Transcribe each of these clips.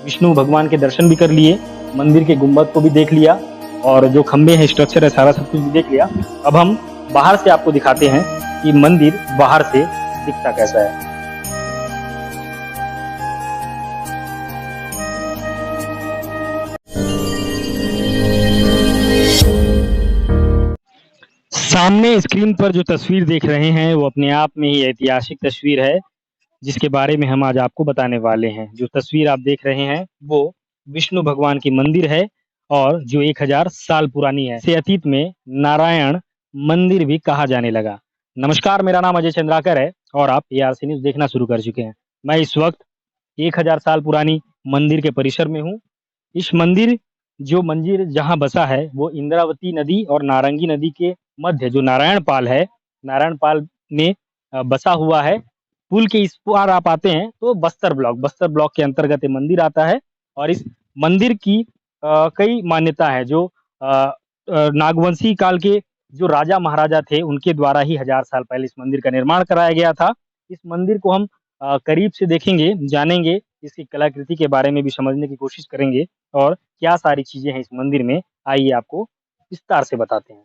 विष्णु भगवान के दर्शन भी कर लिए, मंदिर के गुंबद को भी देख लिया और जो खंबे हैं, स्ट्रक्चर है, सारा सब कुछ भी देख लिया। अब हम बाहर से आपको दिखाते हैं कि मंदिर बाहर से दिखता कैसा है। सामने स्क्रीन पर जो तस्वीर देख रहे हैं वो अपने आप में ही ऐतिहासिक तस्वीर है, जिसके बारे में हम आज आपको बताने वाले हैं। जो तस्वीर आप देख रहे हैं वो विष्णु भगवान की मंदिर है और जो 1000 साल पुरानी है। से अतीत में नारायण मंदिर भी कहा जाने लगा। नमस्कार, मेरा नाम अजय चंद्राकर है और आप ARC न्यूज़ देखना शुरू कर चुके हैं। मैं इस वक्त 1000 साल पुरानी मंदिर के परिसर में हूँ। इस मंदिर जहाँ बसा है वो इंद्रावती नदी और नारंगी नदी के मध्य जो नारायण पाल है, नारायण पाल में बसा हुआ है। पुल के इस पार आप आते हैं तो बस्तर ब्लॉक के अंतर्गत ये मंदिर आता है और इस मंदिर की कई मान्यता है। जो नागवंशी काल के जो राजा महाराजा थे उनके द्वारा ही 1000 साल पहले इस मंदिर का निर्माण कराया गया था। इस मंदिर को हम करीब से देखेंगे, जानेंगे, इसकी कलाकृति के बारे में भी समझने की कोशिश करेंगे और क्या सारी चीजें हैं इस मंदिर में, आइए आपको विस्तार से बताते हैं।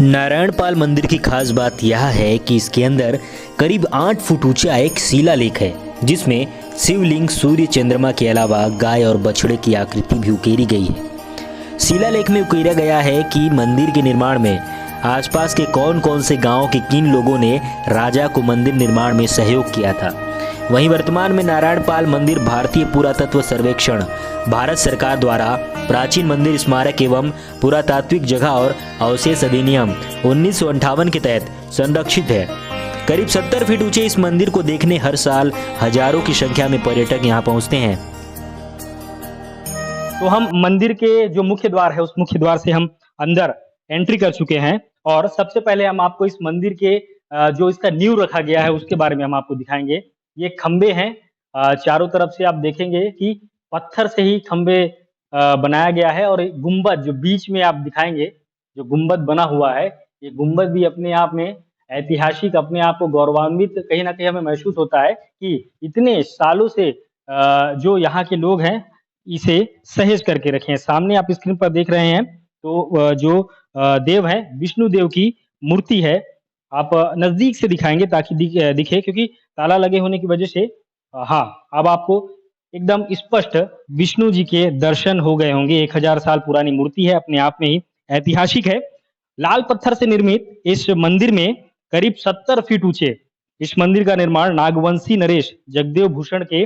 नारायणपाल मंदिर की खास बात यह है कि इसके अंदर करीब 8 फुट ऊंचा एक शिलालेख है, जिसमें शिवलिंग, सूर्य, चंद्रमा के अलावा गाय और बछड़े की आकृति भी उकेरी गई है। शिलालेख में उकेरा गया है कि मंदिर के निर्माण में आसपास के कौन कौन से गांव के किन लोगों ने राजा को मंदिर निर्माण में सहयोग किया था। वहीं वर्तमान में नारायणपाल मंदिर भारतीय पुरातत्व सर्वेक्षण, भारत सरकार द्वारा प्राचीन मंदिर स्मारक एवं पुरातात्विक जगह और अवशेष अधिनियम 1958 के तहत संरक्षित है। करीब 70 फीट ऊंचे इस मंदिर को देखने हर साल हजारों की संख्या में पर्यटक यहां पहुंचते हैं। तो हम मंदिर के जो मुख्य द्वार है उस मुख्य द्वार से हम अंदर एंट्री कर चुके हैं और सबसे पहले हम आपको इस मंदिर के जो इसका नींव रखा गया है उसके बारे में हम आपको दिखाएंगे। ये खंबे हैं, चारों तरफ से आप देखेंगे कि पत्थर से ही खंबे बनाया गया है और गुंबद जो बीच में आप दिखाएंगे, जो गुंबद बना हुआ है, ये गुंबद भी अपने आप में ऐतिहासिक, अपने आप को गौरवान्वित कहीं ना कहीं हमें महसूस होता है कि इतने सालों से जो यहाँ के लोग हैं इसे सहेज करके रखे हैं। सामने आप स्क्रीन पर देख रहे हैं तो जो देव है, विष्णु देव की मूर्ति है। आप नजदीक से दिखाएंगे ताकि दिखे, क्योंकि ताला लगे होने की वजह से हाँ, अब आपको एकदम स्पष्ट विष्णु जी के दर्शन हो गए होंगे। 1000 साल पुरानी मूर्ति है, अपने आप में ही ऐतिहासिक है। लाल पत्थर से निर्मित इस मंदिर में करीब 70 फीट ऊंचे इस मंदिर का निर्माण नागवंशी नरेश जगदेव भूषण के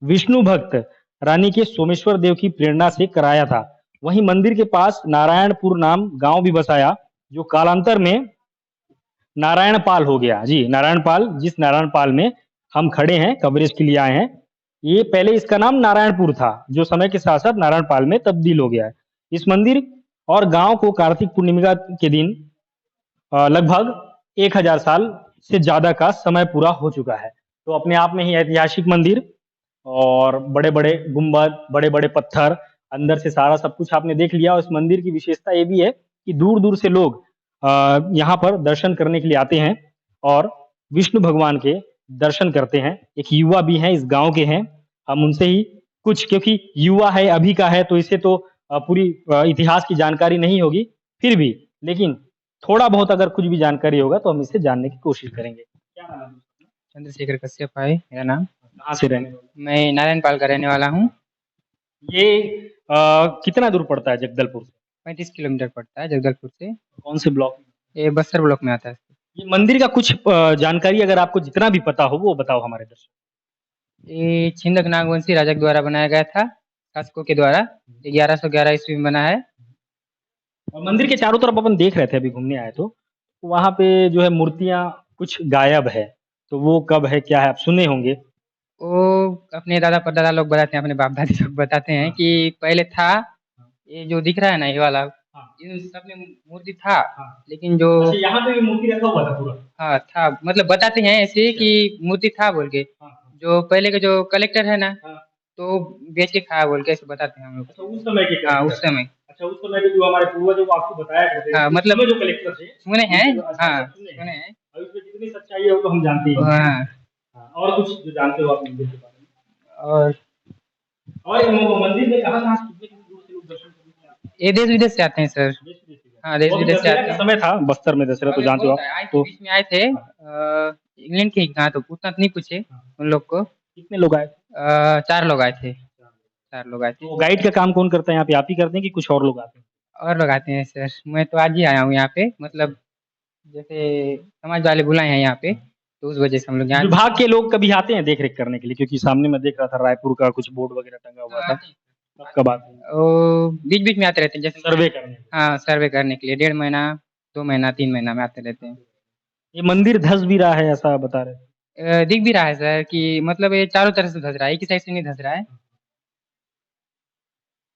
विष्णु भक्त रानी के सोमेश्वर देव की प्रेरणा से कराया था। वहीं मंदिर के पास नारायणपुर नाम गांव भी बसाया, जो कालांतर में नारायणपाल हो गया। जी, नारायणपाल, जिस नारायणपाल में हम खड़े हैं, कवरेज के लिए आए हैं, ये पहले इसका नाम नारायणपुर था, जो समय के साथ साथ नारायणपाल में तब्दील हो गया है। इस मंदिर और गांव को कार्तिक पूर्णिमा के दिन लगभग 1000 साल से ज्यादा का समय पूरा हो चुका है। तो अपने आप में ही ऐतिहासिक मंदिर और बड़े बड़े गुंबद, बड़े बड़े पत्थर, अंदर से सारा सब कुछ आपने देख लिया। और इस मंदिर की विशेषता ये भी है कि दूर दूर से लोग यहाँ पर दर्शन करने के लिए आते हैं और विष्णु भगवान के दर्शन करते हैं। एक युवा भी हैं, इस गांव के हैं, हम उनसे ही कुछ, क्योंकि युवा है, अभी का है, तो इसे तो पूरी इतिहास की जानकारी नहीं होगी, फिर भी लेकिन थोड़ा बहुत अगर कुछ भी जानकारी होगा तो हम इसे जानने की कोशिश करेंगे। क्या नाम है? चंद्रशेखर कश्यप है मेरा नाम। कहाँ से रहने वाले? मैं नारायणपाल का रहने वाला हूँ। ये कितना दूर पड़ता है जगदलपुर से? 35 किलोमीटर पड़ता है जगदलपुर से। कौन से ब्लॉक में? ये बस्तर ब्लॉक में आता है। ये मंदिर का कुछ जानकारी अगर आपको जितना भी पता हो वो बताओ हमारे दर्शक। ये छिंदक नागवंशी राजा के द्वारा बनाया गया था, शासकों के द्वारा। 1111 ईस्वी में बना है। और मंदिर के चारों तरफ अपन देख रहे थे, अभी घूमने आए तो वहां पे जो है मूर्तियां कुछ गायब है, तो वो कब है, क्या है, आप सुने होंगे। वो अपने दादा परदादा लोग बताते हैं, अपने बाप दादी लोग बताते हैं कि पहले था, ये जो दिख रहा है ना, ये वाला, इन सब में मूर्ति था। लेकिन जो अच्छा, यहाँ पे भी मूर्ति रखा हुआ था पूरा? हाँ था, मतलब बताते हैं ऐसे कि मूर्ति था बोल के। जो पहले के जो कलेक्टर है ना, तो बेच के खाया बोल के ऐसे बताते हैं हम लोग। अच्छा, उस समय के? हाँ, उस समय। अच्छा, उस समय के जो हमारे पूर्वज वो आपको बताया करते थे। हाँ, मतलब जो कलेक्टर थे सुने हैं। अच्छा, हाँ, सुने हैं। हैं। और इसमें कितनी सच्चाई है वो तो हम जानते ही हैं। हाँ। हाँ, और कुछ जो जानते हो आप मंदिर के बारे में? और और मंदिर में कहाँ-कहाँ से कितने दूर से लोग दर्शन करने आते हैं? ये देश विदेश से आते हैं सर। देश विदेश से हाँ, जाते हैं। देश वो अभी विदेश से दशहरा आते का हैं। समय था बस्तर में, दशहरा तो अरे जानते हो बहुत आप। आए थे, तो बीच में आए थे इंग्लैंड के ही कहाँ तो उतना तो नहीं पूछे उन लोग को। कितने लोग आए? 4 लोग आए थे, 4 लोग आए थे। तो गाइड का काम कौन करता है यहाँ पे, आप ही करते हैं कि कुछ और लोग आते हैं? और लोग आते हैं सर, मैं तो आज ही आया हूँ यहाँ पे, मतलब जैसे समाज वाले बुलाए हैं यहाँ पे, तो उस वजह से हम लोग यहाँ विभाग के लोग कभी आते हैं देख-रेख करने के लिए? क्योंकि सामने मैं देख रहा था रायपुर का कुछ बोर्ड वगैरह टंगा हुआ था। आते हैं। तब कब आते हैं? वो बीच-बीच में आते रहते हैं, जैसे सर्वे करने? हाँ, सर्वे करने के लिए 1.5 महीना, 2 महीना, 3 महीना में आते रहते हैं। ये मंदिर धँस भी रहा है ऐसा बता रहे थे। दिख भी रहा है सर कि मतलब ये चारों तरफ से धँस रहा है, एक ही साइड से नहीं धँस रहा है।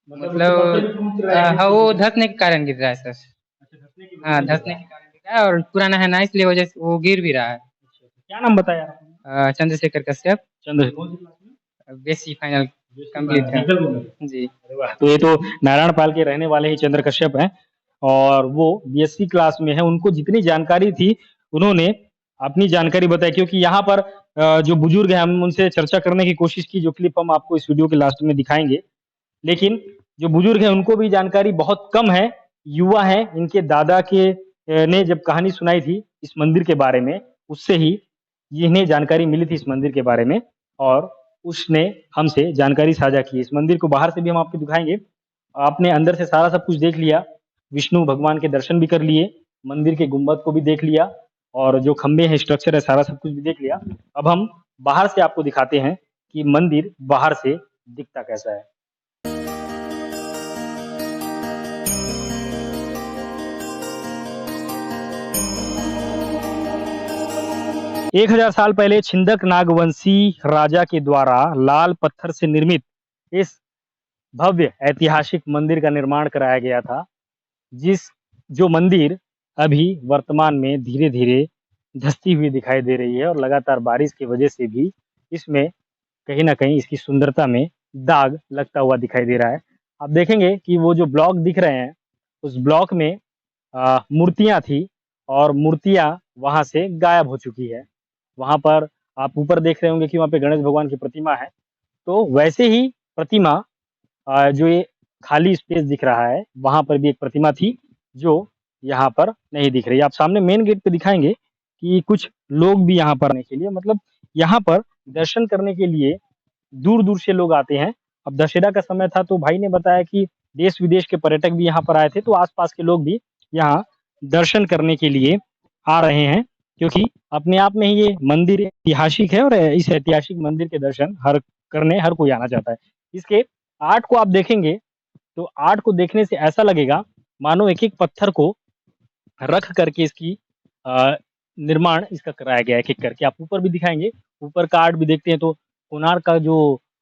उसके पत्थर मतलब भी टूट रहे हैं हाँ, इसकी वो वजह से? धँसने के कारण गिर रहा है सर। अच्छा, धँसने की वजह हाँ, से गिर धँसने रहा के है। कारण गिर रहा है और पुराना है ना, इसलिए वजह से वो गिर भी रहा है। अच्छा, अच्छा। क्या नाम बताया आपने? चंद्रशेखर कश्यप, चंद्र कौन सी क्लास में? बीएससी फाइनल बीएससी कंप्लीट है। मेडिकल में? जी। अरे वाह! तो ये तो नारायणपाल के रहने वाले ही चंद्र कश्यप हैं और वो बीएससी क्लास में है। उनको जितनी जानकारी थी, उन्होंने अपनी जानकारी बताई क्योंकि यहाँ पर जो बुजुर्ग हैं, हम उनसे चर्चा करने की कोशिश की, जो क्लिप हम आपको इस वीडियो के लास्ट में दिखाएँगे। लेकिन जो बुजुर्ग हैं, उनको भी जानकारी बहुत कम है, युवा हैं। इनके दादा के ने जब कहानी सुनाई थी इस मंदिर के बारे में, उससे ही इन्हें जानकारी मिली थी इस मंदिर के बारे में और उसने हमसे जानकारी साझा की। इस मंदिर को बाहर से भी हम आपको दिखाएँगे। आपने अंदर से सारा सब कुछ देख लिया, विष्णु भगवान के दर्शन भी कर लिए, मंदिर के गुंबद को भी देख लिया और जो खंभे हैं, स्ट्रक्चर है, सारा सब कुछ भी देख लिया। अब हम बाहर से आपको दिखाते हैं कि मंदिर बाहर से दिखता कैसा है। 1000 साल पहले छिंदक नागवंशी राजा के द्वारा लाल पत्थर से निर्मित इस भव्य ऐतिहासिक मंदिर का निर्माण कराया गया था, जिस जो मंदिर अभी वर्तमान में धीरे-धीरे धँसती हुई दिखाई दे रही है और लगातार बारिश की वजह से भी इसमें कहीं न कहीं इसकी सुंदरता में दाग लगता हुआ दिखाई दे रहा है। आप देखेंगे कि वो जो ब्लॉक दिख रहे हैं, उस ब्लॉक में मूर्तियाँ थी और मूर्तियाँ वहाँ से गायब हो चुकी है। वहाँ पर आप ऊपर देख रहे होंगे कि वहाँ पे गणेश भगवान की प्रतिमा है। तो वैसे ही प्रतिमा जो ये खाली स्पेस दिख रहा है, वहाँ पर भी एक प्रतिमा थी, जो यहाँ पर नहीं दिख रही है। आप सामने मेन गेट पे दिखाएँगे कि कुछ लोग भी यहाँ पर आने के लिए मतलब यहाँ पर दर्शन करने के लिए दूर-दूर से लोग आते हैं। अब दशहरा का समय था तो भाई ने बताया कि देश-विदेश के पर्यटक भी यहाँ पर आए थे, तो आस-पास के लोग भी यहाँ दर्शन करने के लिए आ रहे हैं, क्योंकि अपने आप में ही ये मंदिर ऐतिहासिक है और इस ऐतिहासिक मंदिर के दर्शन हर कोई आना चाहता है। इसके आर्ट को आप देखेंगे, तो आर्ट को देखने से ऐसा लगेगा मानो एक-एक पत्थर को रख करके इसकी निर्माण इसका कराया गया है एक-एक करके। आप ऊपर भी दिखाएँगे, ऊपर का आर्ट भी देखते हैं तो कोणार्क का जो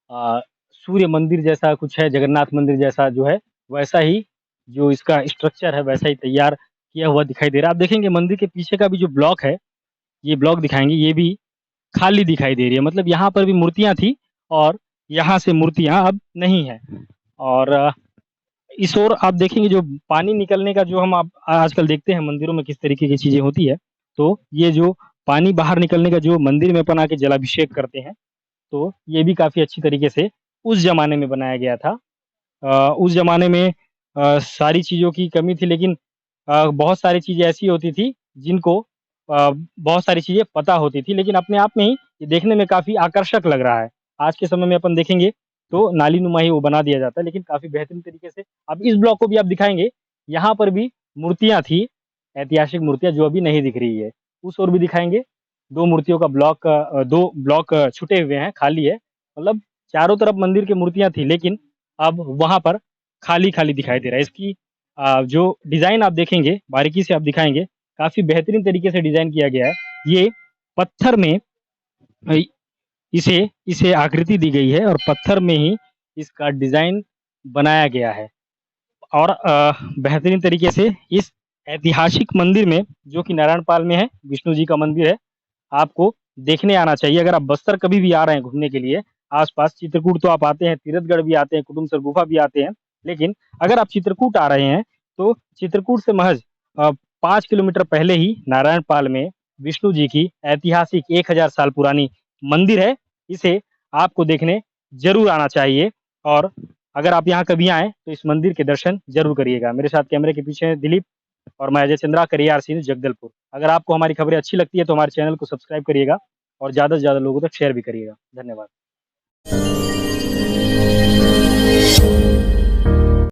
अ, सूर्य मंदिर जैसा कुछ है, जगन्नाथ मंदिर जैसा जो है, वैसा ही जो इसका स्ट्रक्चर है, वैसा ही तैयार किया हुआ दिखाई दे रहा है। आप देखेंगे मंदिर के पीछे का भी जो ब्लॉक है, ये ब्लॉक दिखाएँगे, ये भी खाली दिखाई दे रही है। मतलब यहाँ पर भी मूर्तियाँ थी और यहाँ से मूर्तियाँ अब नहीं हैं और इस ओर आप देखेंगे जो पानी निकलने का जो हम आप आजकल देखते हैं मंदिरों में किस तरीके की चीज़ें होती है, तो ये जो पानी बाहर निकलने का जो मंदिर में अपन आके जलाभिषेक करते हैं, तो ये भी काफ़ी अच्छी तरीके से उस ज़माने में बनाया गया था। उस ज़माने में सारी चीज़ों की कमी थी लेकिन बहुत सारी चीज़ें ऐसी होती थी जिनको बहुत सारी चीज़ें पता होती थी लेकिन अपने आप में ही ये देखने में काफ़ी आकर्षक लग रहा है। आज के समय में अपन देखेंगे तो नाली-नुमा ही वो बना दिया जाता है लेकिन काफ़ी बेहतरीन तरीके से अब इस ब्लॉक को भी आप दिखाएँगे, यहाँ पर भी मूर्तियाँ थी, ऐतिहासिक मूर्तियाँ जो अभी नहीं दिख रही है। उस ओर भी दिखाएँगे, 2 मूर्तियों का 2 ब्लॉक छूटे हुए हैं, खाली है। मतलब चारों तरफ मंदिर की मूर्तियाँ थी लेकिन अब वहाँ पर खाली-खाली दिखाई दे रहा है। इसकी जो डिज़ाइन आप देखेंगे, बारीकी से आप दिखाएँगे, काफ़ी बेहतरीन तरीके से डिज़ाइन किया गया है। ये पत्थर में अ, इसे इसे आकृति दी गई है और पत्थर में ही इसका डिज़ाइन बनाया गया है और बेहतरीन तरीके से इस ऐतिहासिक मंदिर में, जो कि नारायणपाल में है, विष्णु जी का मंदिर है, आपको देखने आना चाहिए। अगर आप बस्तर कभी भी आ रहे हैं घूमने के लिए, आस-पास चित्रकूट तो आप आते हैं, तीरथगढ़ भी आते हैं, कुटुम्बसर गुफा भी आते हैं, लेकिन अगर आप चित्रकूट आ रहे हैं, तो चित्रकूट से महज़ 5 किलोमीटर पहले ही नारायणपाल में विष्णु जी की ऐतिहासिक 1000 साल पुरानी मंदिर है। इसे आपको देखने ज़रूर आना चाहिए और अगर आप यहाँ कभी आए तो इस मंदिर के दर्शन जरूर करिएगा। मेरे साथ कैमरे के पीछे हैं दिलीप और मैं अजय चंद्रा, करियर सीन जगदलपुर। अगर आपको हमारी खबरें अच्छी लगती है तो हमारे चैनल को सब्सक्राइब करिएगा और ज़्यादा से ज़्यादा लोगों तक शेयर भी करिएगा। धन्यवाद।